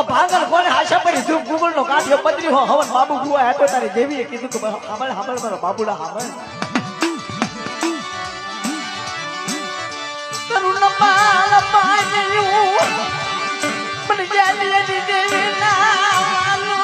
ભાગલ કોને આશા પડી તું ગુગલ નો કાઢ્યો પત્રી હો હવન બાબુ ગુવા હતો તારી દેવીએ કીધું કે હામળ હામળ મારો બાબુડા હામળ તરુણ માલ પાણ્યું મને જાલી દી દેવી નાલો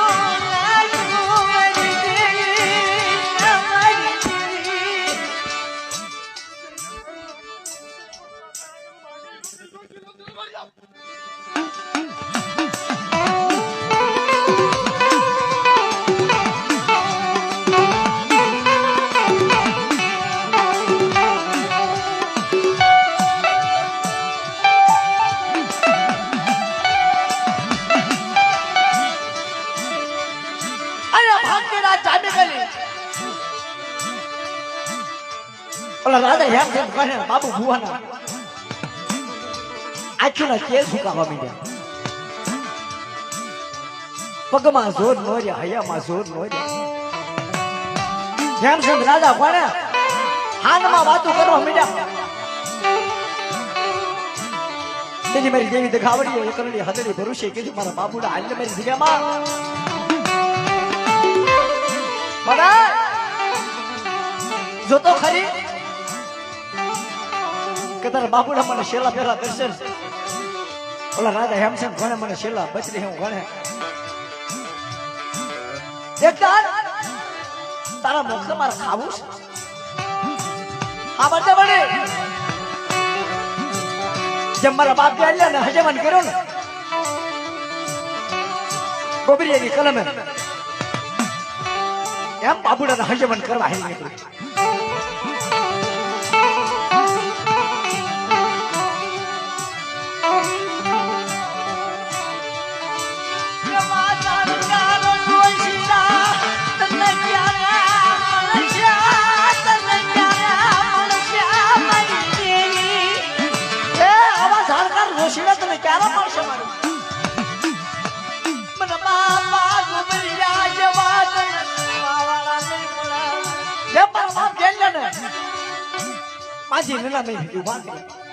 રાધા યાર છે કહે બાબુ ભુવાના આખુના કેસ સુકાવા મીડ્યા પગમાં જોર નો રહ્યા હૈયામાં જોર નો રહ્યા હેમચંદ રાજા કોને હાનમાં વાતો કરવા મીડ્યા તેની મારી દેવી દેખાવડી એકરડી હદડી ભરુશે કીધું મારા બાબુડા હાલ મારી જગ્યામાં મારા જોતો ખરી કે તારા બાપુડા મને શેલા પેલા દર્શન ઓલા રાજા હેમચંદ ગણે મને શેલા બચરી હું ગણે તારા મોક્ષ મારે ખાવું છે આ બધા બને જેમ મારા બાપ ગયા ને હજમાન કર્યો ને ગોબરિયાની કલમે એમ બાપુડાને હજમાન કરવા હે નીકળ્યું Masih nena main hidup banget.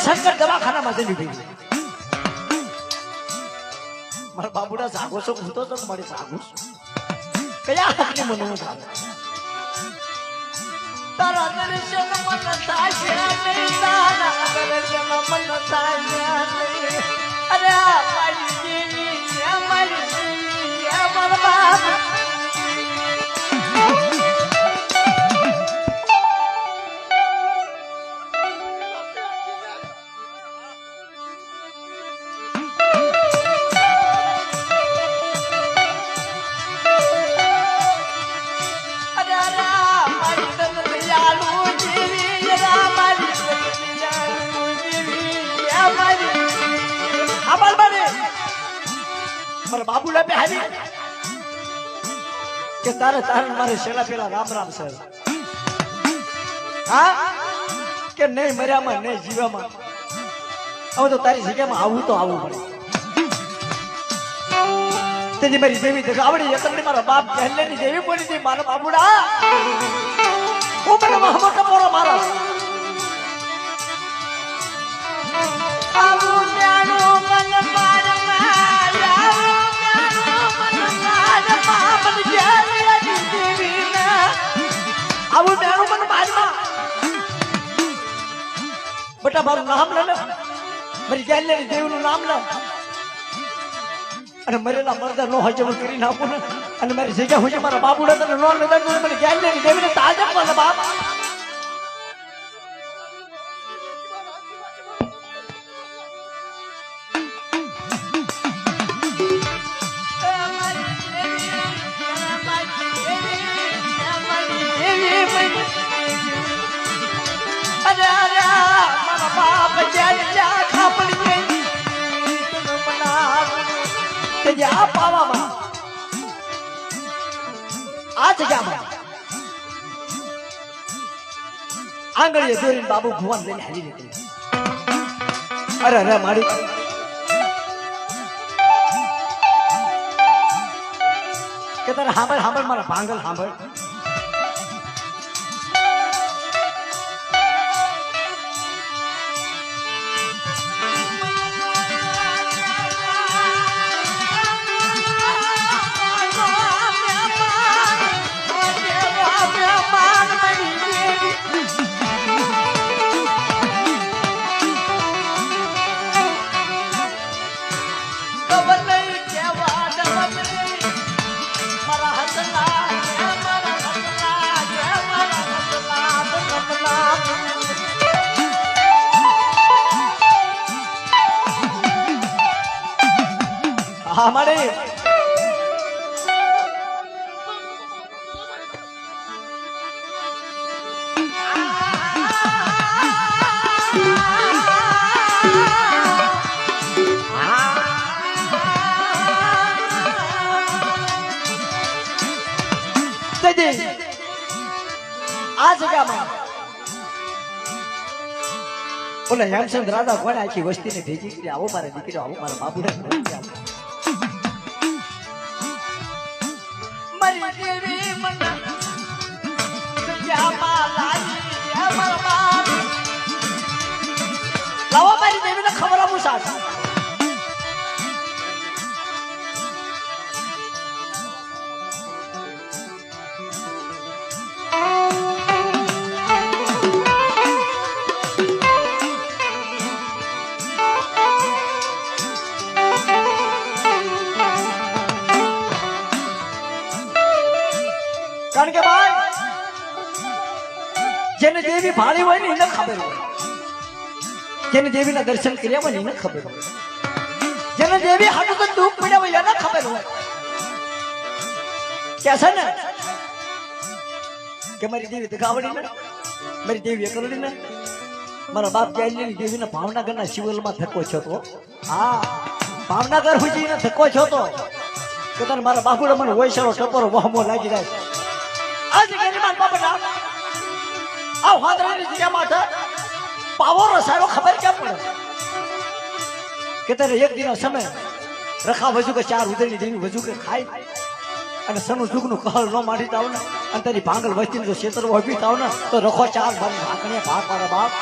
Shankar દવાખાનામાં જઈ ગઈ મારા બાબુડા જાગો છો હું તો મારી જાગો છું કયા હાથની મને હું જાગો તારા દર્શન મન થાય તારા દર્શન મન થાય અરે મારી દેવી અમારા બાપ બાબુલા બે હાલી કે તારે મારે શેલા પેલા રામ રામ સર હા કે નહીં મર્યામાં નહીં જીવામાં હવે તો તારી જગ્યામાં આવું તો આવવું પડે તેની મારી દેવી દેખાવડી એકલી મારા બાપ પહેલેની દેવી બોલી હતી મારા બાબુડા હું મને મહમદ મોરો મારા આવું જાણો મન બેટા મારું નામ લે ને મારી ગેલેરી દેવનું નામ લે અને મરેલા મરદા નો હજમ કરી નાખું ને અને મારી જગ્યા હું મારા બાપુને તને નો નડતું મને ગેલેરી દેવીને તાજબ મને બાપ આંગળીએ દોરીને બાબુ ભુવન લઈને હાલી નીકળી અરે અરે મારી કે તારે સાંભળ સાંભળ મારા ભાંગલ સાંભળ हमारे आ जगह में बोले हेमचंद राजा कोने आखी वस्ती ने भेजी कि आवो मारे दीकरी आवो मारा बाबू ने मरी देवी मन क्या मालाई क्या मारा बाप लावा मारी देवी ने खबर आपू साथ कारण के बाद जेने देवी भारी હોય ને એને ખબર હોય જેને દેવીના દર્શન કર્યા હોય ને એને ખબર હોય જેને દેવી હાટુ તો દુઃખ પડ્યા હોય એને ખબર હોય કે છે ને કે મારી દેવી દેખાવડી ને મારી દેવી એકલડી ને મારા બાપ ગેલેરી દેવીના ભાવનગરના શિવલમાં ધક્કો છો તો હા ભાવનગર હુજીને ધક્કો છો તો કે તને મારા બાપુડે મને હોયસરો ટપરો વહમો લાગી જાય आज गरीबान बाबा आओ हादरानी जगह माथा पावर सारो खबर क्या पड़े कि तेरे एक दिन समय रखा वजू के चार उदरनी देवी वजू के खाई અને સનુ જુગનું કહલ ન મારી તાવ ને અને તારી ભાંગલ વસ્તીનું જો ક્ષેત્ર ઓબી તાવ ને તો રખો ચાર ભાગ ભાકણે ભાગ મારા બાપ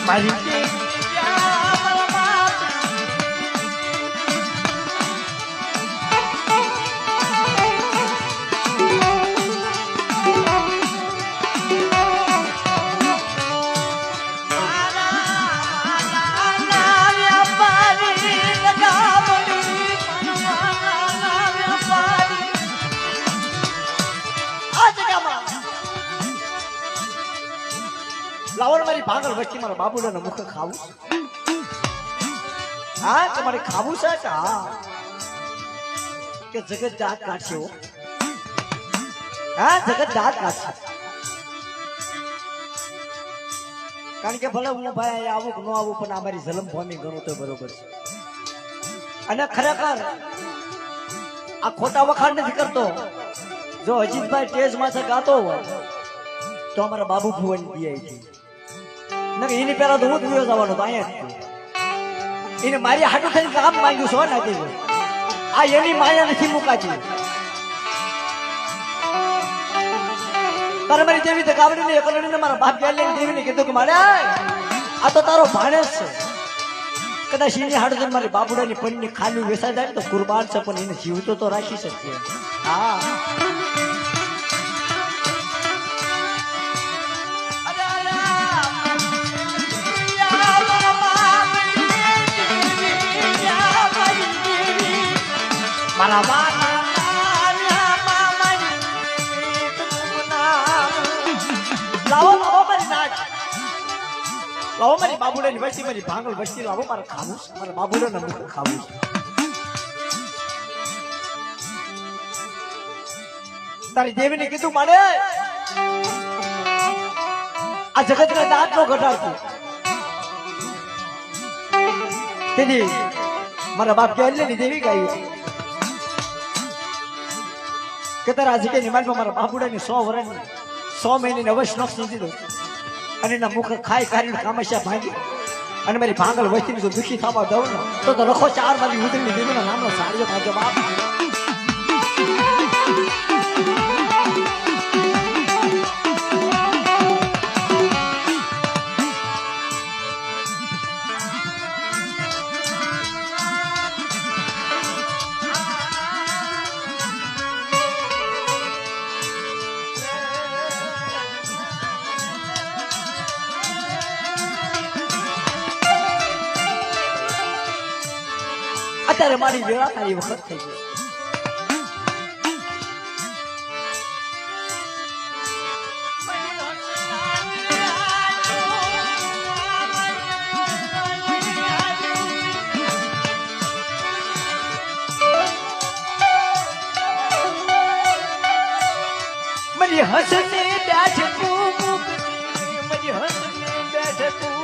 મારી લાવર મારી ભાંગલ વચ્ચે મારા બાબુડાના મુખ ખાવું હા તમારે ખાવું છે કે હા કે જગત દાંત કાઢશે હા જગત દાંત કાઢશે કારણ કે ભલે હું ભાઈ આવું કે ન આવું પણ અમારી જલમ ભૂમિ ગણું તો બરોબર છે અને ખરેખર આ ખોટા વખાણ નથી કરતો જો અજીતભાઈ ટેજ માથે ગાતો હોય તો અમારા બાબુ ભુવન દિયાઈ છે એની પેલા તો હું જ વિયો જવાનો તો અહીંયા એને મારી હાટું થઈને કામ માંગ્યું છો ને આ એની માયા નથી મુકાતી તારે મારી દેવી ગાવડીને એકલડીને મારા બાપ ગયા દેવીને કીધું કે મારે આ તો તારો ભાણેજ છે, કદાચ એની હાડે મારી બાબુડાની પનની ખાલી વેસાઈ જાય તો કુરબાન છે, પણ એને જીવતો તો રાખી શકીએ. હા મારા લાવો મારી બાબુડાની વસ્તી, મારી ભાંગલ વસ્તી લાવો, મારે ખાવું છે, મારા બાબુડાના મુખ ખાવું છે. તારી દેવીને કીધું મારે આ જગતના દાંત નો ઘટાડતું. તેથી મારા બાપ ગયા ની દેવી ગાયું કે તારા આજે કે નિમાનમાં મારા બાબુડાની 100 વર્ષની 100 મહિનાની અવશ્ય નોક્સ નથી દીધું, અને એના મુખ ખાઈ કાઢીને કામસ્યા ભાંગી અને મારી ભાંગલ વસ્તીને જો દુખી થવા દઉં ને તો રખો 4 વાળી ઉતરીને દેવીના નામનો સાડીઓ ભાજો બાપ. અત્યારે મારી વેળા તારી વખત થઈ ગઈ. મારી હસને બેઠકું મારી હસને બેઠકું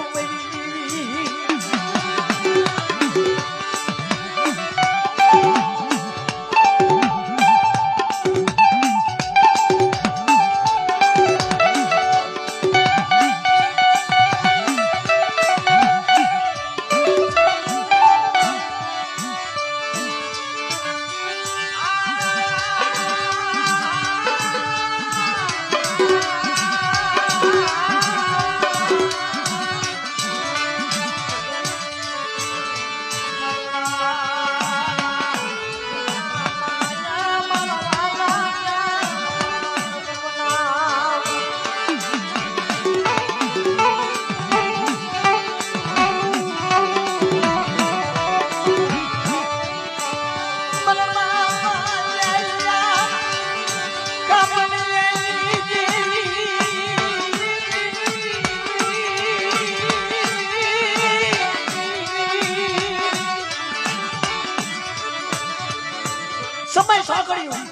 સમય સાંકળ્યું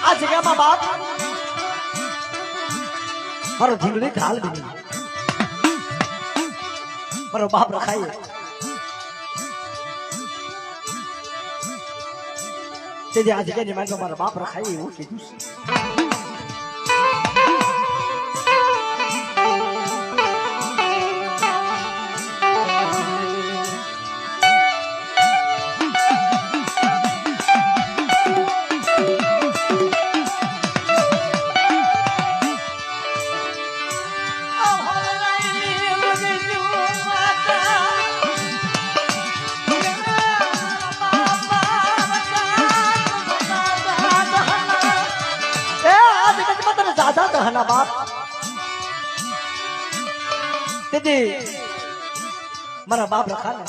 આ જગ્યામાં બાપ મારો ઢીંગલી ઢાલ બની મારો બાપ રખાય. તેથી આ જગ્યાની મારી મારા બાપ રખાય એવું કીધું છે. મારા બાપ રખા ને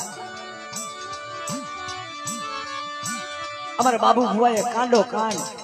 અમારા બાબુ ભુવાએ કાંડો કાંડ